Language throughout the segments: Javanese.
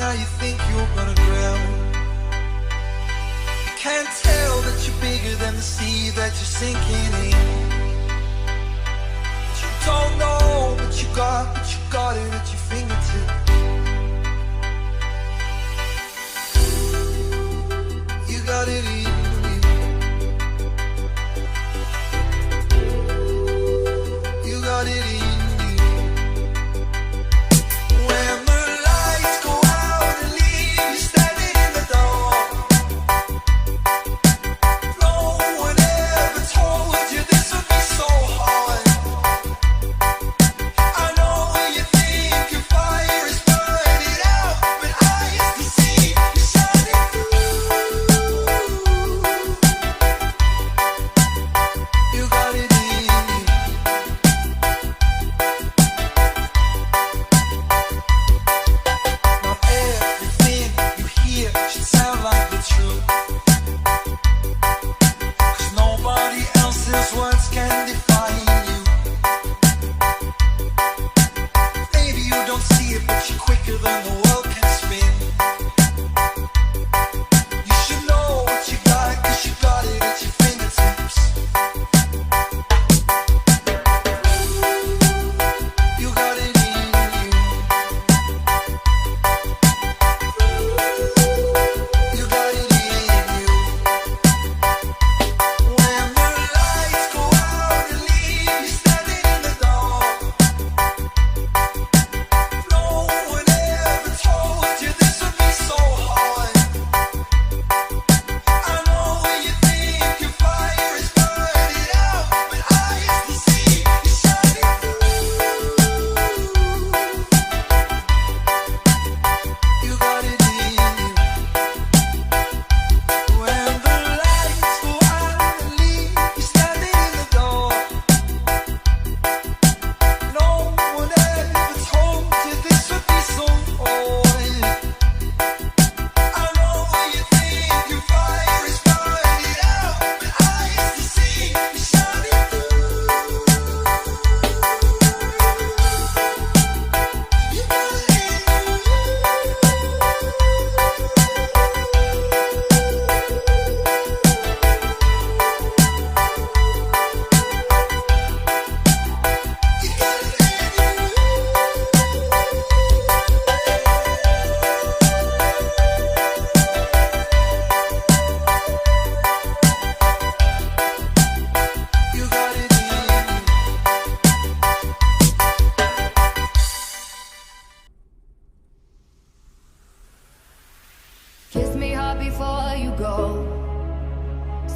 now you think you're gonna drown. You can't tell that you're bigger than the sea that you're sinking in. But you don't know what you got it at your fingertips. You got it in you. You got it in.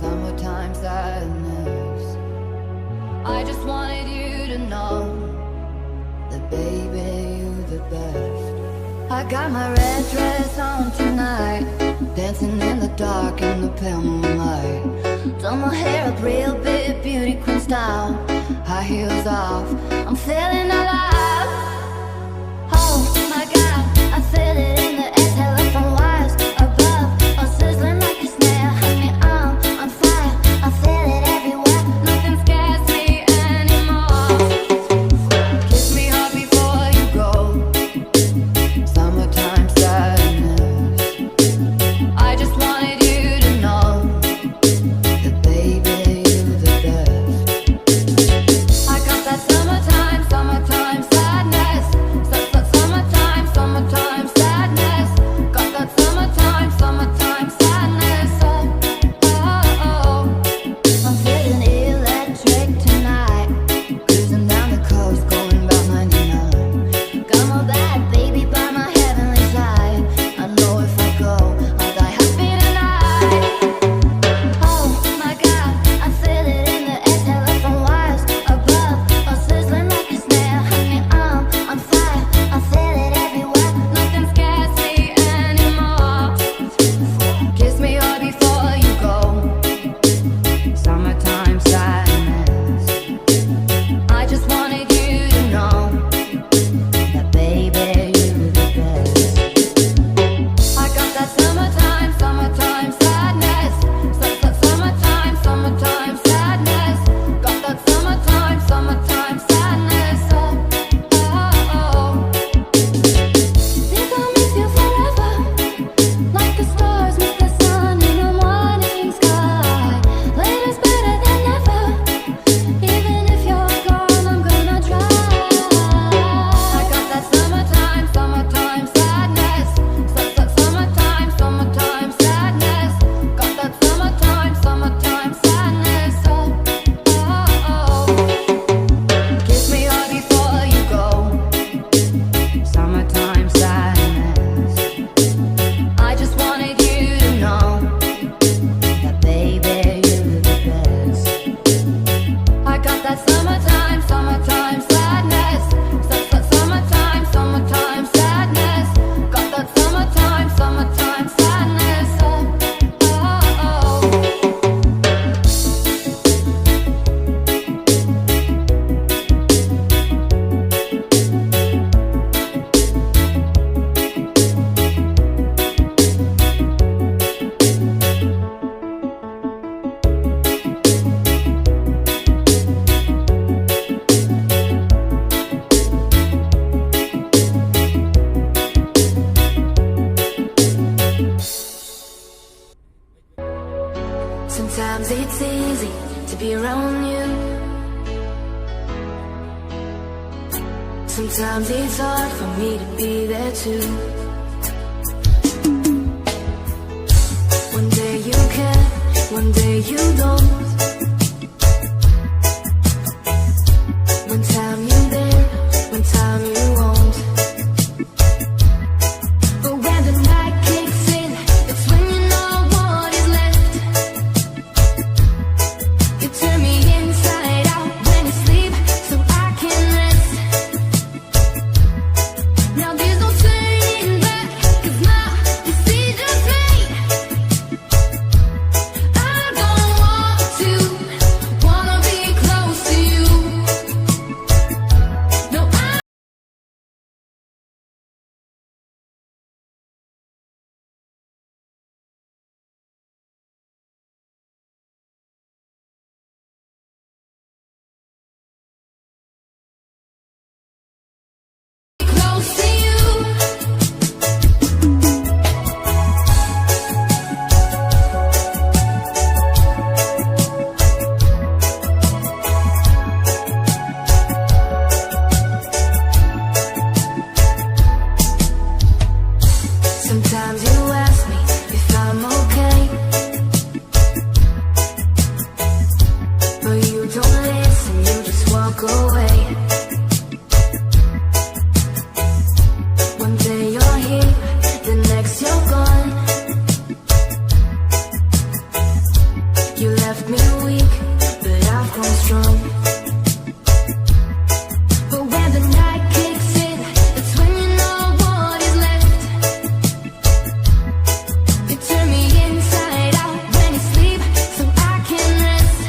Summertime Sometimes it's hard for me to be there too. One day you care, one day you don't. One time you're there, one time you won't. But when the night kicks in, it's when you know what is left. You turn me inside out when you sleep, so I can rest. Now there's no turning back, 'cause my decision's made. I don't wanna be close to you. No, I close to you. Sometimes you ask me if I'm okay, but you don't listen, you just walk away. One day you're here, the next you're gone. You left me weak, but I've grown strong. But when the night kicks in, that's when you know what is left. You turn me inside out when you sleep, so I can rest.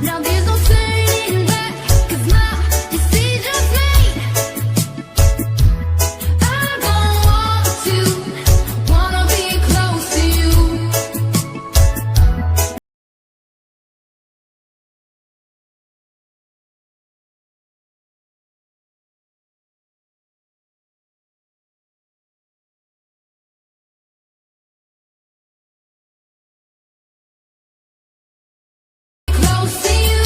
Now there's no turning back, 'cause my decision's made. I don't wanna be close to you. Close to you.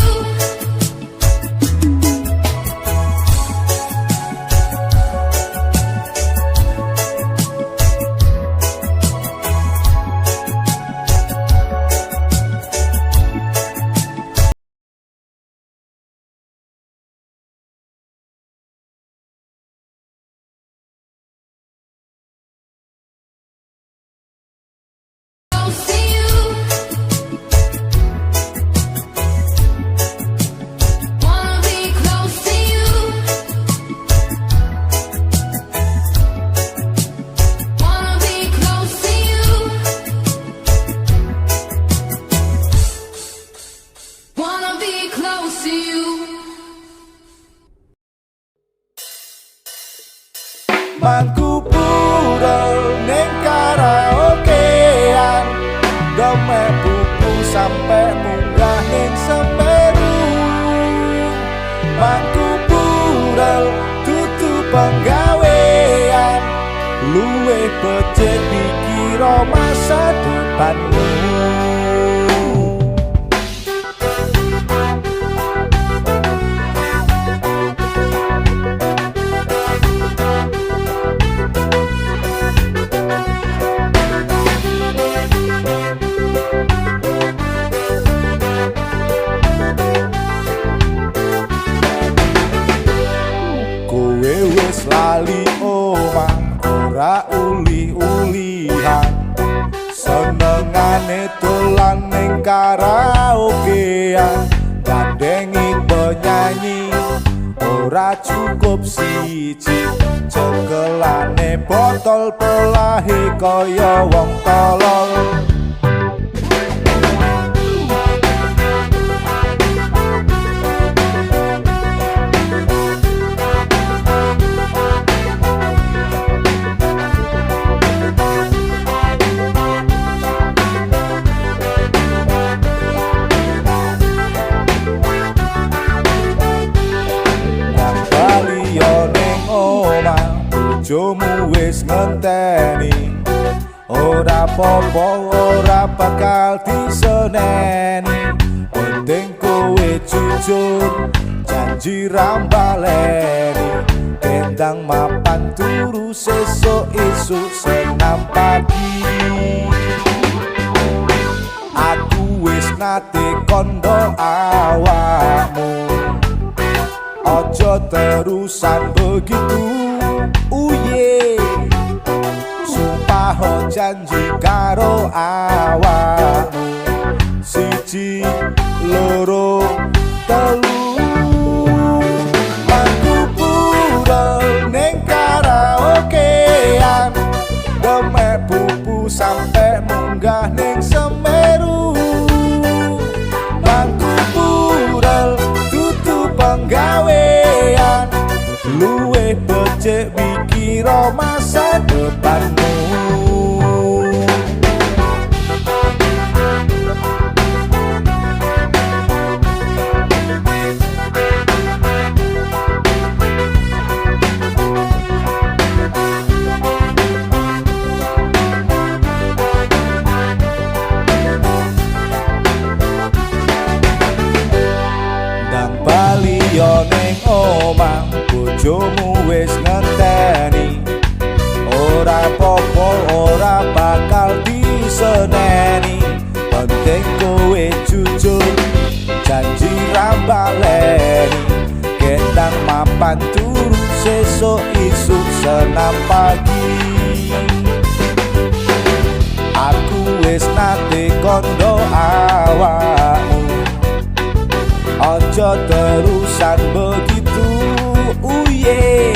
Close to you. Wanna be close to you. Wanna be close to you. Wanna be close to you. Mangku purel ning karaokean, dome buku sampe munggah ning Semeru. Mangku purel tutu penggawean, luwih becik dikira masa depanmu. Kowe wis lali omah, ora uli-ulihan, senengane dolan ning karaokean, gandengi penyanyi ora cukup siji, cekelane botol pelahe kaya wong tolol. Bojomu wis ngenteni, ora apa-apa, ora bakal diseneni. Penting kowe jujur, janji rambaleni kendang mapan turu sesuk isuk senam pagi. Aku wis nate kondo awakmu, ojo terusan begitu. Uye, sumpah janji karo awakmu, siji loro telu. Mangku pura ning karaokean, demek pupu sampe munggah ning Semeru. Mangku pura tutu penggawean, luwih becik mikiro masa depanmu. Yo ning omah bojomu wis ngenteni, ora popo ora bakal diseneni. Penting kowe jujur janji rambaleni kendang mapan turu sesuk isuk senam pagi. Aku wis nate kondo awakmu, ojo terusan begitu. Uye,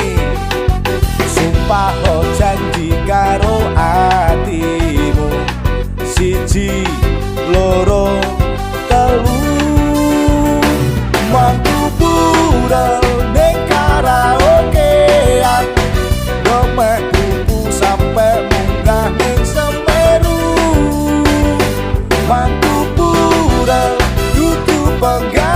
sumpah janji karo atimu, siji loro telu. Mangku pura ning karaokean, demek pupu sampe munggah ning Semeru. Mangku pura tutu penggawean,